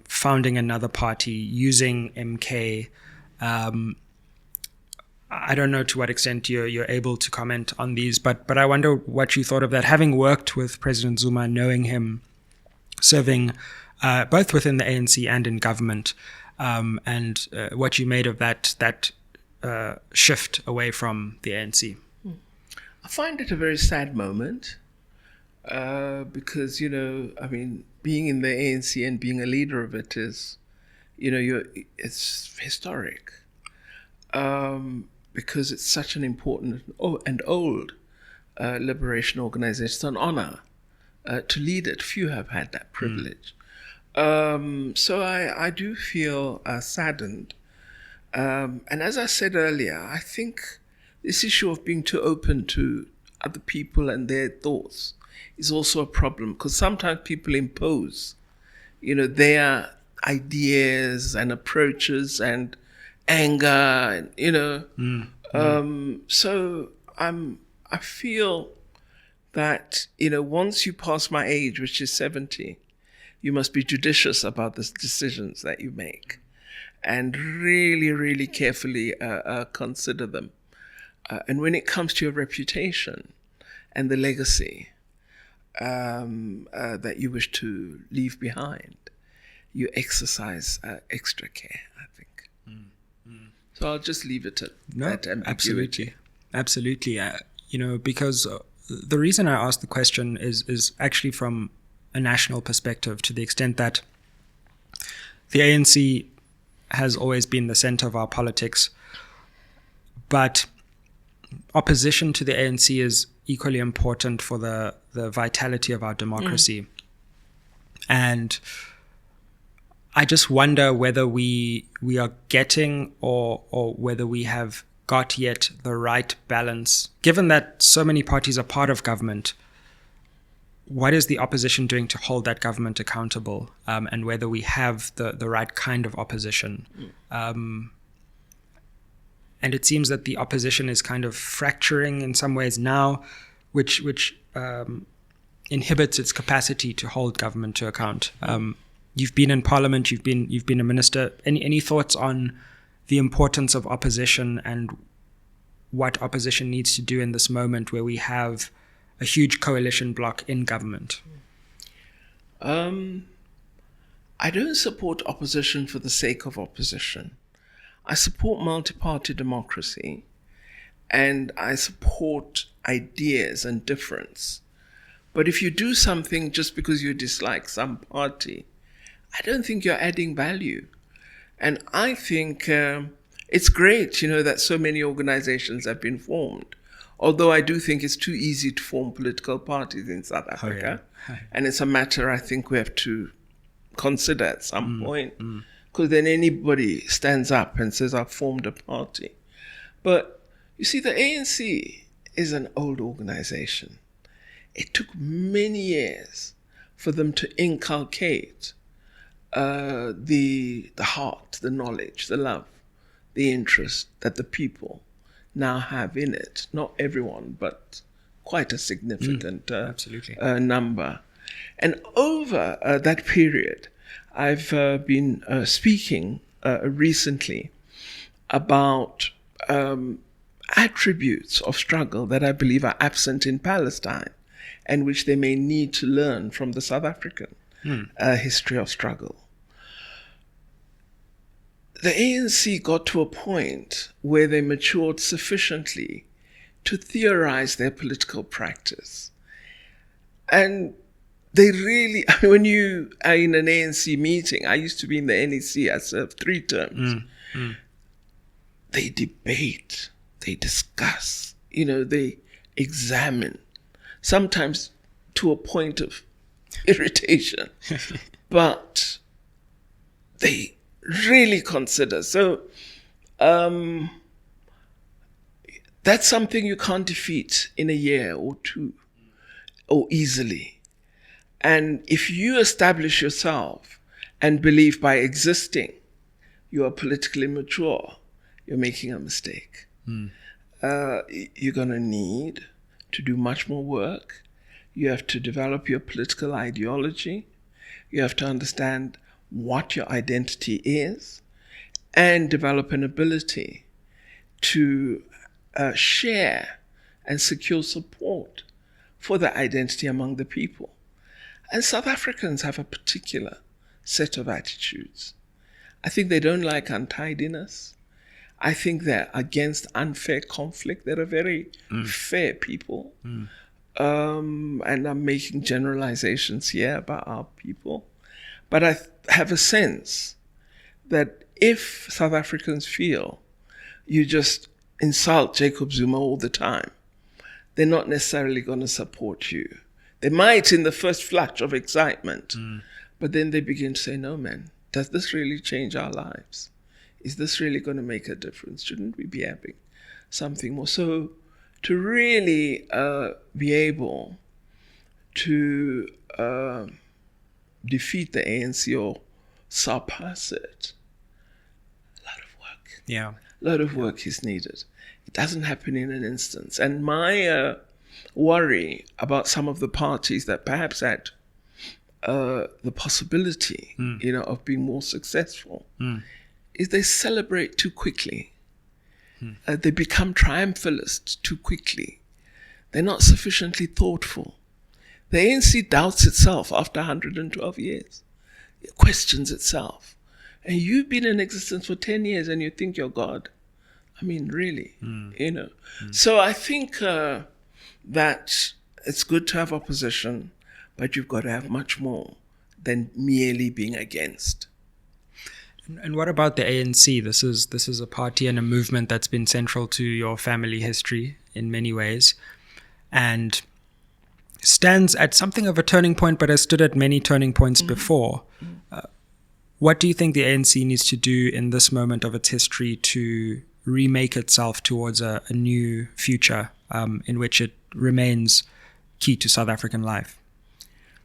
founding another party, using MK, I don't know to what extent you're able to comment on these, but I wonder what you thought of that, having worked with President Zuma, knowing him, serving both within the ANC and in government, and what you made of that shift away from the ANC. I find it a very sad moment because, being in the ANC and being a leader of it is, it's historic. Because it's such an important and old liberation organization. It's an honor to lead it. Few have had that privilege. So I do feel saddened. And as I said earlier, I think this issue of being too open to other people and their thoughts is also a problem, because sometimes people impose, their ideas and approaches and anger, so I feel that, once you pass my age, which is 70, you must be judicious about the decisions that you make and really, really carefully consider them. And when it comes to your reputation and the legacy that you wish to leave behind, you exercise extra care, I think. So I'll just leave it at that ambiguity. Absolutely. Because the reason I asked the question is actually from a national perspective, to the extent that the ANC has always been the center of our politics, but opposition to the ANC is equally important for the vitality of our democracy. And I just wonder whether we are getting or whether we have got yet the right balance. Given that so many parties are part of government, what is the opposition doing to hold that government accountable, and whether we have the right kind of opposition? And it seems that the opposition is kind of fracturing in some ways now, which inhibits its capacity to hold government to account. You've been in Parliament, you've been a minister. Any thoughts on the importance of opposition and what opposition needs to do in this moment where we have a huge coalition bloc in government? I don't support opposition for the sake of opposition. I support multi-party democracy, and I support ideas and difference. But if you do something just because you dislike some party, I don't think you're adding value. And I think it's great, that so many organizations have been formed. Although I do think it's too easy to form political parties in South Africa. And it's a matter I think we have to consider at some point. because then anybody stands up and says, I've formed a party. But you see, the ANC is an old organization. It took many years for them to inculcate the heart, the knowledge, the love, the interest that the people now have in it. Not everyone, but quite a significant number. And over that period, I've been speaking recently about attributes of struggle that I believe are absent in Palestine and which they may need to learn from the South African history of struggle. The ANC got to a point where they matured sufficiently to theorize their political practice. And they really, I mean, when you are in an ANC meeting, I used to be in the NEC, I served 3 terms. They debate, they discuss, they examine, sometimes to a point of irritation, but they really consider. So that's something you can't defeat in a year or 2 or easily. And if you establish yourself and believe by existing you are politically mature, you're making a mistake. You're going to need to do much more work. You have to develop your political ideology. You have to understand what your identity is and develop an ability to share and secure support for that identity among the people. And South Africans have a particular set of attitudes. I think they don't like untidiness. I think they're against unfair conflict. They're a very fair people. And I'm making generalizations here about our people. But I have a sense that if South Africans feel you just insult Jacob Zuma all the time, they're not necessarily going to support you. They might in the first flash of excitement, but then they begin to say, no, man, does this really change our lives? Is this really going to make a difference? Shouldn't we be having something more? So to really be able to defeat the ANC or surpass it, a lot of work. Yeah. A lot of work is needed. It doesn't happen in an instance. And my worry about some of the parties that perhaps had the possibility, of being more successful, is they celebrate too quickly. They become triumphalists too quickly. They're not sufficiently thoughtful. The ANC doubts itself after 112 years. It questions itself. And you've been in existence for 10 years and you think you're God. I mean, really, So I think that it's good to have opposition, but you've got to have much more than merely being against. And what about the ANC? This is a party and a movement that's been central to your family history in many ways, and stands at something of a turning point, but has stood at many turning points before. What do you think the ANC needs to do in this moment of its history to remake itself towards a new future in which it remains key to South African life?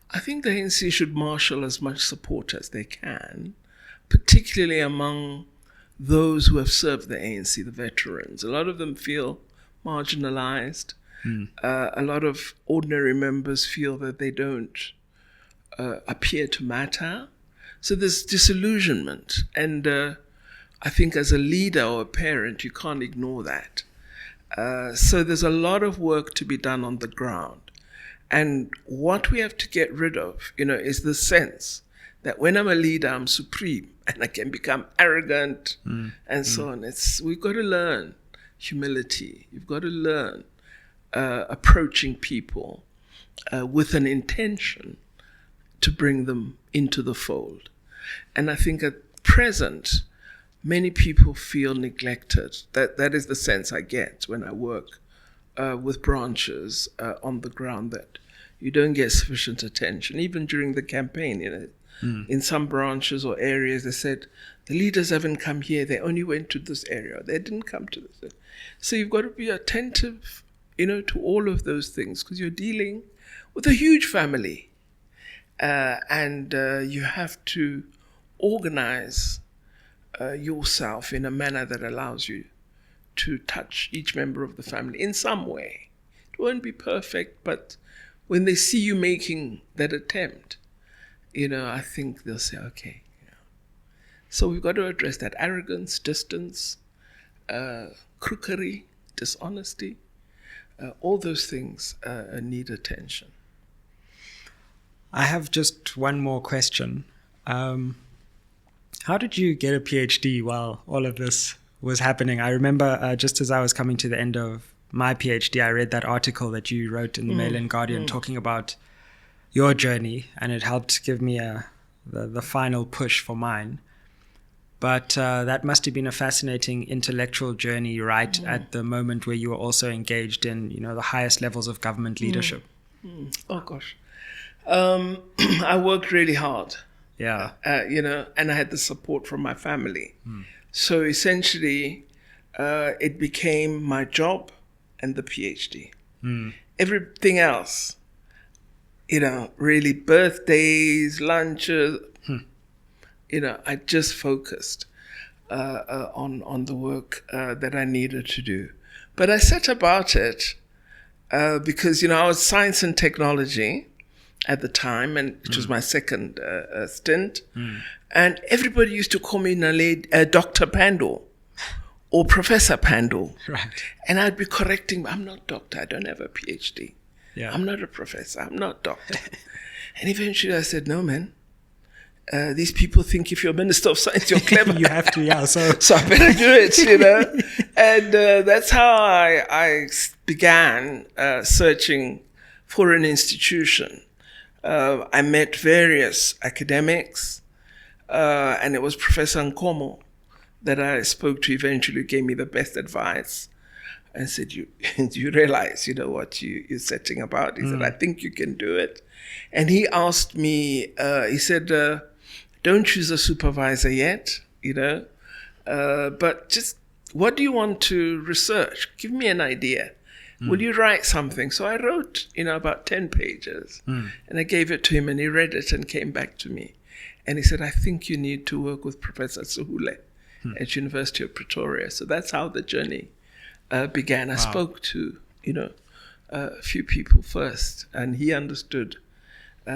I think the ANC should marshal as much support as they can, particularly among those who have served the ANC, the veterans. A lot of them feel marginalized. A lot of ordinary members feel that they don't appear to matter. So there's disillusionment. And I think as a leader or a parent, you can't ignore that. So there's a lot of work to be done on the ground. And what we have to get rid of, is the sense that when I'm a leader, I'm supreme and I can become arrogant and so on. We've got to learn humility. You've got to learn approaching people with an intention to bring them into the fold. And I think at present, many people feel neglected. That is the sense I get when I work with branches on the ground, that you don't get sufficient attention. Even during the campaign, in some branches or areas, they said The leaders haven't come here. They only went to this area. They didn't come to this. So you've got to be attentive, to all of those things, because you're dealing with a huge family. And you have to organize yourself in a manner that allows you to touch each member of the family in some way. It won't be perfect, but when they see you making that attempt, I think they'll say, okay. So we've got to address that arrogance, distance, crookery, dishonesty. All those things need attention. I have just one more question. How did you get a PhD while all of this was happening? I remember just as I was coming to the end of my PhD, I read that article that you wrote in the Mail and Guardian talking about your journey, and it helped give me the final push for mine. But that must have been a fascinating intellectual journey right at the moment where you were also engaged in, the highest levels of government leadership. Oh, gosh. I worked really hard. Yeah. And I had the support from my family. So essentially, it became my job and the PhD. Everything else, really birthdays, lunches, I just focused on the work that I needed to do. But I set about it because, I was science and technology at the time, and it was my second stint. And everybody used to call me Naledi, Dr. Pandor or Professor Pandor. Right. And I'd be correcting, I'm not doctor, I don't have a PhD. Yeah. I'm not a professor, I'm not doctor. And eventually I said, no, man. These people think if you're Minister of Science, you're clever. You have to, yeah. So I better do it, And that's how I began searching for an institution. I met various academics, and it was Professor Nkomo that I spoke to eventually, gave me the best advice and said, you realize, what you're setting about? He said, I think you can do it. And he asked me, he said, don't choose a supervisor yet, but just what do you want to research? Give me an idea. Will you write something? So I wrote, about 10 pages and I gave it to him and he read it and came back to me. And he said, I think you need to work with Professor Suhule at University of Pretoria. So that's how the journey began. I spoke to, a few people first, and he understood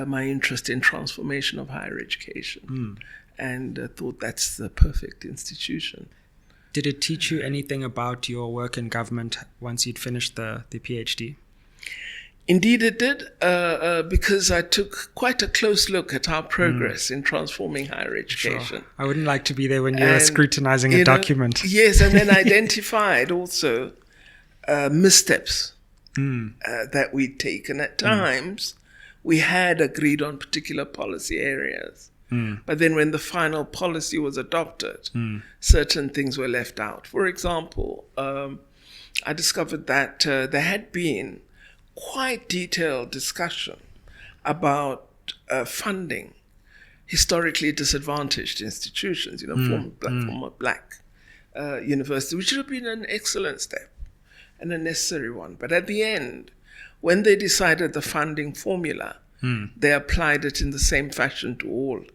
my interest in transformation of higher education and thought that's the perfect institution. Did it teach you anything about your work in government once you'd finished the PhD? Indeed it did, because I took quite a close look at our progress in transforming higher education. Sure. I wouldn't like to be there when you were scrutinizing a document. Yes, and then identified also missteps that we'd taken. At times, we had agreed on particular policy areas. But then when the final policy was adopted, certain things were left out. For example, I discovered that there had been quite detailed discussion about funding historically disadvantaged institutions, former black universities, which would have been an excellent step and a necessary one. But at the end, when they decided the funding formula, they applied it in the same fashion to all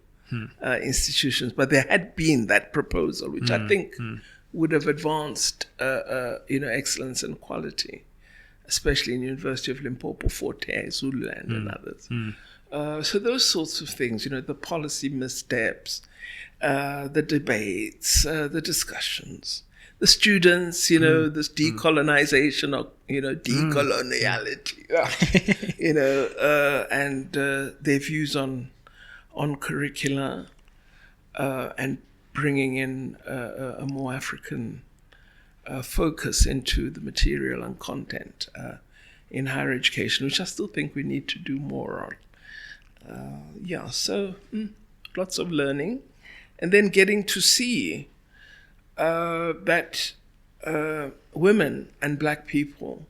institutions. But there had been that proposal, which I think would have advanced, excellence and quality, especially in University of Limpopo, Forte, Zululand, and others. So those sorts of things, the policy missteps, the debates, the discussions, the students, this decolonization or, decoloniality, and their views on curricula and bringing in a more African focus into the material and content in higher education, which I still think we need to do more on. So lots of learning, and then getting to see that women and black people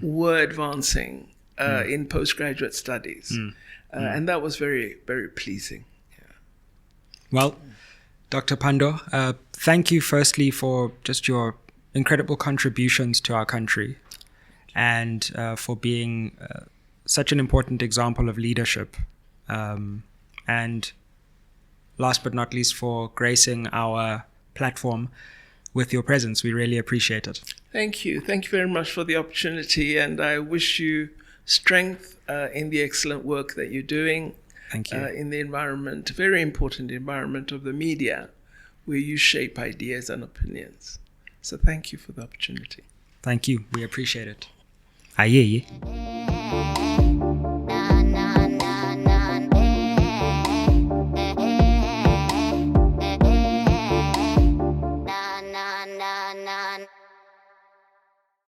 were advancing in postgraduate studies. And that was very, very pleasing. Well, Dr. Pandor, thank you firstly for just your incredible contributions to our country and for being such an important example of leadership. And last but not least, for gracing our platform with your presence. We really appreciate it. Thank you. Thank you very much for the opportunity, and I wish you strength in the excellent work that you're doing. Thank you. In the environment, very important environment of the media, where you shape ideas and opinions. So thank you for the opportunity. Thank you. We appreciate it. Aye.